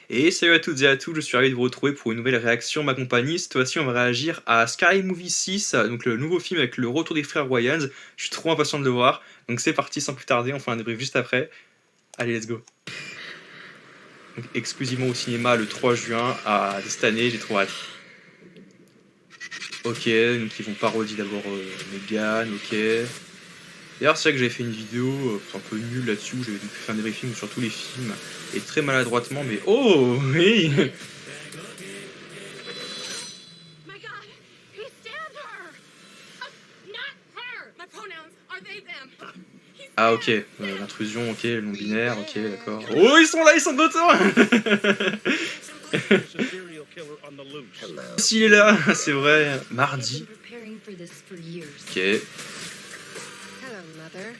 Et salut à toutes et à tous, je suis ravi de vous retrouver pour une nouvelle réaction ma compagnie. Cette fois-ci, on va réagir à Scary Movie 6, donc le nouveau film avec le retour des frères Wayans. Je suis trop impatient de le voir. Donc c'est parti, sans plus tarder, on fait un débrief juste après. Allez, let's go. Donc, exclusivement au cinéma le 3 juin de cette année, j'ai trop hâte. Ok, donc ils vont parodier d'abord Megan, ok. D'ailleurs, c'est vrai que j'avais fait une vidéo un peu nulle là-dessus où j'avais fait un débriefing sur tous les films, et très maladroitement, mais oh oui. My God, he stabbed her. Not her. My pronouns are they them. He Ah ok, stabbed l'intrusion, ok, le non-binaire, ok, d'accord. Oh, ils sont là, ils sont de retour. S'il est là, c'est vrai, mardi. Ok. Hello, Mother.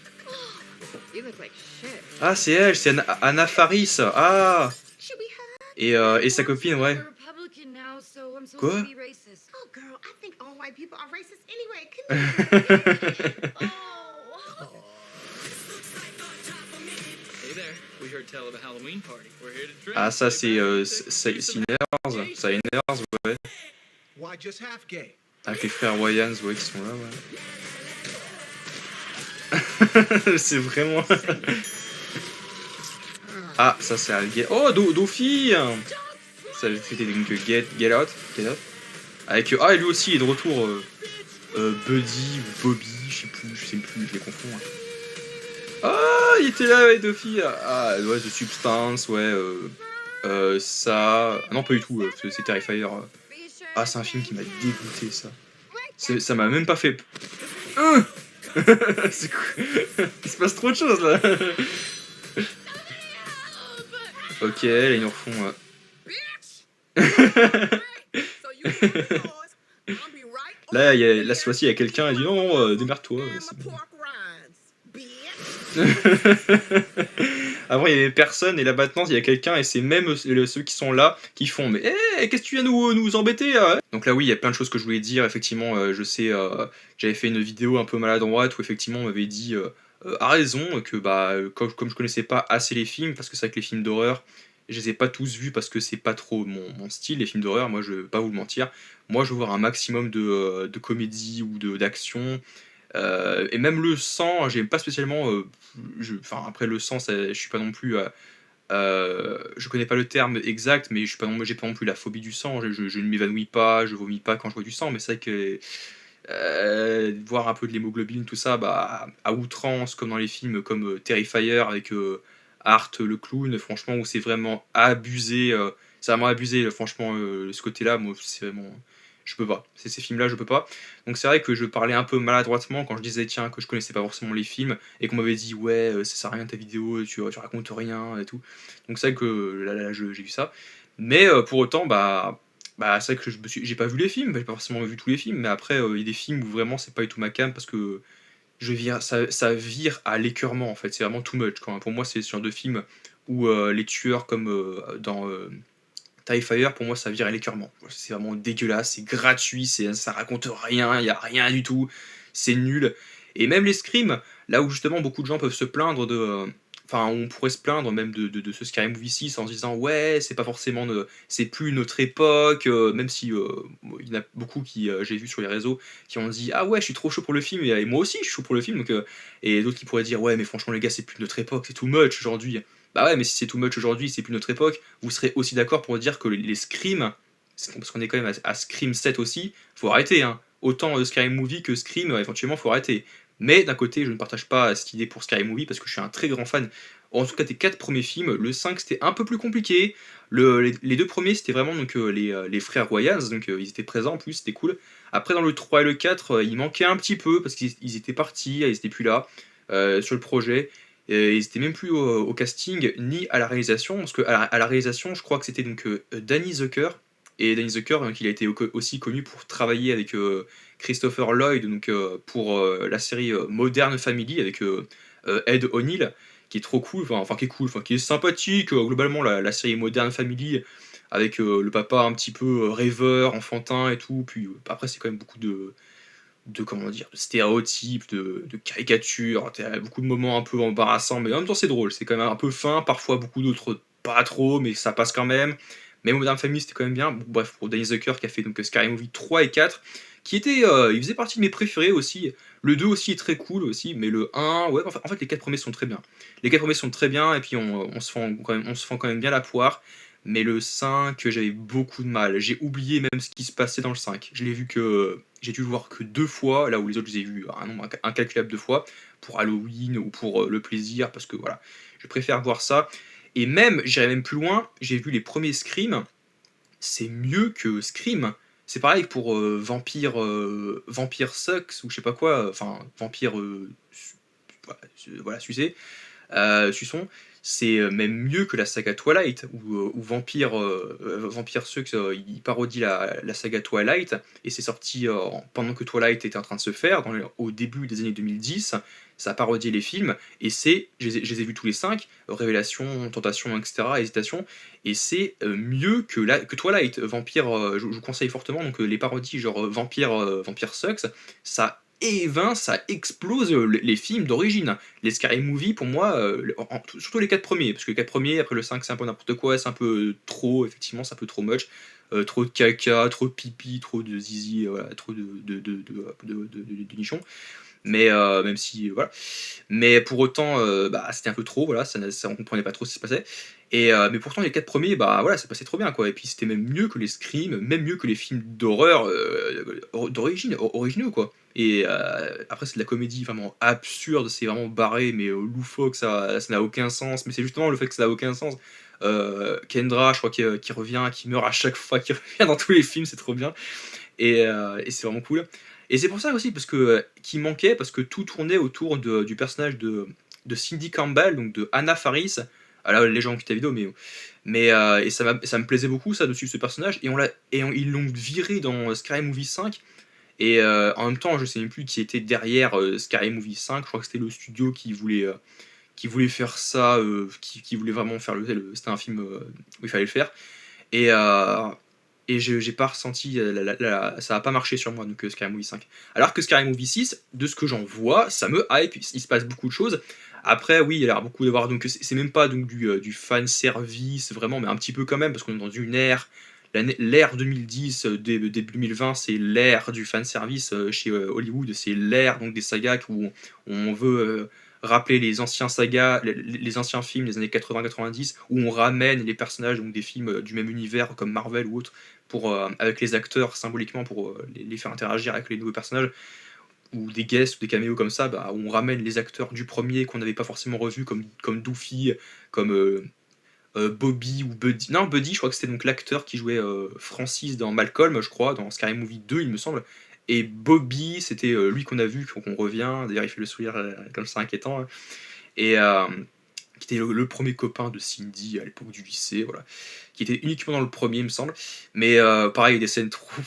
You look like shit. Ah, c'est elle, c'est Anna Faris. Ah. Should we hug? Et sa copine, ouais. I'm a Republican now, so I'm supposed Quoi? to be racist. Oh, girl, I think all white people are racist anyway. Couldn't you? Oh. Hey there, we heard tell of a Halloween party. We're here to drink. Ah, ça, c'est Sinners. Sinners, ouais. Why just half gay? Avec les frères Wayans, ouais, qui sont là, ouais. C'est vraiment. Ah, ça, c'est Algay. Oh, Dofi. Ça, c'était donc Get Out. Avec. Ah, et lui aussi, il est de retour. Buddy ou Bobby, je sais plus, je les confonds. Hein. Ah, il était là, ouais, Dofi. Ah, ouais, The Substance, ouais. Ça. Ah, non, pas du tout, c'est Terrifier. Ah, c'est un film qui m'a dégoûté, ça. Ça m'a même pas fait. C'est cool. Il se passe trop de choses là. Ok, là ils nous refont. Là, cette fois-ci, il y a quelqu'un qui dit non, démerde-toi. Avant, il y avait personne, et là maintenant, il y a quelqu'un, et c'est même ceux qui sont là qui font mais qu'est-ce que tu viens nous embêter là? Donc là, oui, il y a plein de choses que je voulais dire. Effectivement, je sais, j'avais fait une vidéo un peu maladroite où effectivement on m'avait dit à raison que comme je connaissais pas assez les films, parce que c'est vrai que les films d'horreur, je les ai pas tous vus parce que c'est pas trop mon style, les films d'horreur. Moi, je vais pas vous le mentir. Moi, je veux voir un maximum de comédie ou d'action. Et même le sang, j'aime pas spécialement. Enfin, après le sang, je suis pas non plus. Je connais pas le terme exact, mais j'ai pas non plus la phobie du sang. Je ne m'évanouis pas, je vomis pas quand je vois du sang, mais c'est vrai que voir un peu de l'hémoglobine, tout ça, à outrance, comme dans les films comme Terrifier avec Art le clown, franchement, où c'est vraiment abusé. C'est vraiment abusé, franchement, ce côté-là, moi, c'est vraiment. Je peux pas. Ces films-là, je peux pas. Donc c'est vrai que je parlais un peu maladroitement quand je disais, tiens, que je connaissais pas forcément les films, et qu'on m'avait dit, ouais, ça sert à rien ta vidéo, tu racontes rien, et tout. Donc c'est vrai que là, j'ai vu ça. Mais pour autant, c'est vrai que j'ai pas vu les films, j'ai pas forcément vu tous les films, mais après, il y a des films où vraiment c'est pas du tout ma came, parce que ça vire à l'écœurement en fait, c'est vraiment too much. Pour moi, c'est ce genre de film où les tueurs, comme dans Terrifier, pour moi, ça vire à l'écœurement. C'est vraiment dégueulasse, c'est gratuit, ça raconte rien, il y a rien du tout, c'est nul. Et même les Scream, là où justement beaucoup de gens peuvent se plaindre de. Enfin, on pourrait se plaindre même de ce Scary Movie 6 en se disant ouais, c'est pas forcément. C'est plus notre époque, même si il y en a beaucoup qui, j'ai vu sur les réseaux, qui ont dit ah ouais, je suis trop chaud pour le film, et moi aussi je suis chaud pour le film. Donc, et d'autres qui pourraient dire ouais, mais franchement, les gars, c'est plus notre époque, c'est too much aujourd'hui. Bah ouais, mais si c'est too much aujourd'hui, c'est plus notre époque, vous serez aussi d'accord pour dire que les Scream, parce qu'on est quand même à Scream 7 aussi, faut arrêter, hein. Autant Scary Movie que Scream, éventuellement, faut arrêter. Mais d'un côté, je ne partage pas cette idée pour Scary Movie parce que je suis un très grand fan, en tout cas des 4 premiers films. Le 5 c'était un peu plus compliqué. Les 2 premiers c'était vraiment donc, les frères Wayans, donc ils étaient présents en plus, c'était cool. Après dans le 3 et le 4, il manquait un petit peu parce qu'ils étaient partis, ils étaient plus là sur le projet. Et ils étaient même plus au casting ni à la réalisation, parce que à la réalisation, je crois que c'était donc Danny Zucker. Et Danny Zucker, donc, il a été aussi connu pour travailler avec Christopher Lloyd, donc, pour la série Modern Family avec Ed O'Neill, qui est trop cool, qui est cool, qui est sympathique. Globalement, la série Modern Family, avec le papa un petit peu rêveur, enfantin et tout. Puis après, c'est quand même beaucoup de comment dire, de stéréotypes, de caricatures, t'as beaucoup de moments un peu embarrassants, mais en même temps c'est drôle, c'est quand même un peu fin, parfois beaucoup d'autres pas trop, mais ça passe quand même. Mais Modern Family, c'était quand même bien. Bon, bref, pour Danny Zucker qui a fait donc Scary Movie 3 et 4, qui était, il faisait partie de mes préférés aussi. Le 2 aussi est très cool aussi, mais le 1, ouais, en fait les 4 premiers sont très bien. Les 4 premiers sont très bien, et puis on se fend quand même bien la poire. Mais le 5, j'avais beaucoup de mal. J'ai oublié même ce qui se passait dans le 5. Je l'ai vu que. J'ai dû le voir que 2 fois, là où les autres, je les ai vus un nombre incalculable de fois, pour Halloween ou pour le plaisir, parce que voilà, je préfère voir ça. Et même, j'irai même plus loin, j'ai vu les premiers Scream, c'est mieux que Scream. C'est pareil pour Vampire Sucks, ou je sais pas quoi, enfin, Vampire. Voilà, sucé. Suçon, c'est même mieux que la saga Twilight, où Vampire Sucks, il parodie la saga Twilight, et c'est sorti pendant que Twilight était en train de se faire, au début des années 2010, ça a parodié les films, et je les ai vus tous les 5, Révélation, Tentation, etc., Hésitation, et c'est mieux que Twilight. Vampire, je vous conseille fortement, donc les parodies genre Vampire Sucks, ça ça explose les films d'origine. Les Scary Movie, pour moi, surtout les 4 premiers, parce que les 4 premiers, après le 5, c'est un peu n'importe quoi, c'est un peu trop, effectivement, c'est un peu trop much. Trop de caca, trop de pipi, trop de zizi, voilà, trop de nichons. Mais même si, voilà. Mais pour autant, bah, c'était un peu trop, voilà, on comprenait pas trop ce qui se passait. Mais pourtant, les 4 premiers, bah voilà, ça passait trop bien, quoi. Et puis c'était même mieux que les Scream, même mieux que les films d'horreur d'origine, originaux, quoi. Et après, c'est de la comédie vraiment absurde, c'est vraiment barré, mais loufoque, ça n'a aucun sens. Mais c'est justement le fait que ça n'a aucun sens. Kendra, je crois, qui revient, qui meurt à chaque fois, qui revient dans tous les films, c'est trop bien. Et c'est vraiment cool. Et c'est pour ça aussi, parce que qui manquait, parce que tout tournait autour du personnage de Cindy Campbell, donc de Anna Faris. Ah là, les gens ont quitté la vidéo, mais et ça me plaisait beaucoup, ça, de suivre ce personnage. Ils l'ont viré dans Scary Movie 5. Et en même temps, je sais même plus qui était derrière Scary Movie 5. Je crois que c'était le studio qui voulait faire ça, qui voulait vraiment faire c'était un film où il fallait le faire. Et, euh, et j'ai pas ressenti, ça a pas marché sur moi, donc Scary Movie 5. Alors que Scary Movie 6, de ce que j'en vois, ça me hype, il se passe beaucoup de choses. Après, oui, il y a l'air beaucoup d'avoir, donc c'est même pas donc du fan service vraiment, mais un petit peu quand même, parce qu'on est dans une ère, l'ère 2010, début 2020, c'est l'ère du fan service chez Hollywood, c'est l'ère donc des sagas où on veut rappeler les anciens sagas, les anciens films des années 80-90, où on ramène les personnages donc des films du même univers comme Marvel ou autre, avec les acteurs symboliquement pour les faire interagir avec les nouveaux personnages, ou des guests ou des caméos comme ça, bah, où on ramène les acteurs du premier qu'on n'avait pas forcément revus, comme Doofy, comme Bobby ou Buddy. Non, Buddy, je crois que c'était donc l'acteur qui jouait Francis dans Malcolm, je crois, dans Scary Movie 2, il me semble. Et Bobby, c'était lui qu'on a vu, qu'on revient. D'ailleurs, il fait le sourire comme ça inquiétant, hein. Et qui était le premier copain de Cindy à l'époque du lycée, voilà. Qui était uniquement dans le premier, il me semble. Mais pareil, il y a des scènes trop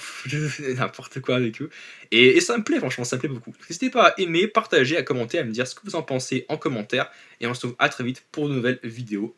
n'importe quoi avec eux. Et ça me plaît, franchement, ça me plaît beaucoup. N'hésitez pas à aimer, partager, à commenter, à me dire ce que vous en pensez en commentaire. Et on se retrouve à très vite pour de nouvelles vidéos.